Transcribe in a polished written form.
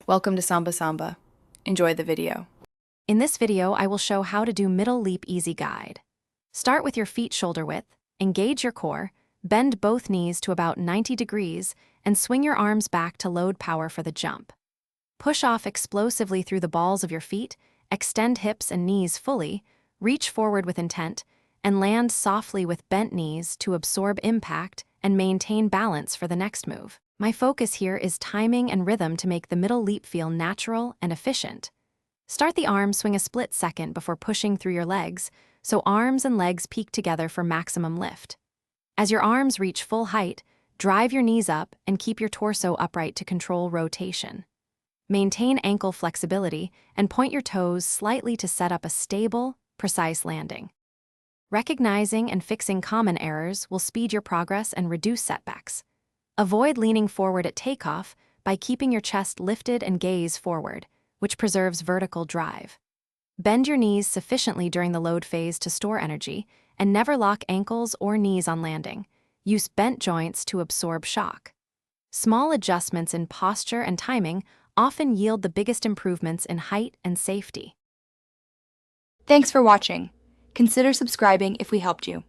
Welcome to Samba Samba. Enjoy the video. In this video, I will show how to do middle leap easy guide. Start with your feet shoulder width, engage your core, bend both knees to about 90 degrees, and swing your arms back to load power for the jump. Push off explosively through the balls of your feet, extend hips and knees fully, reach forward with intent, and land softly with bent knees to absorb impact and maintain balance for the next move. My focus here is timing and rhythm to make the middle leap feel natural and efficient. Start the arm swing a split second before pushing through your legs, so arms and legs peak together for maximum lift. As your arms reach full height, drive your knees up and keep your torso upright to control rotation. Maintain ankle flexibility and point your toes slightly to set up a stable, precise landing. Recognizing and fixing common errors will speed your progress and reduce setbacks. Avoid leaning forward at takeoff by keeping your chest lifted and gaze forward, which preserves vertical drive. Bend your knees sufficiently during the load phase to store energy, and never lock ankles or knees on landing. Use bent joints to absorb shock. Small adjustments in posture and timing often yield the biggest improvements in height and safety. Thanks for watching. Consider subscribing if we helped you.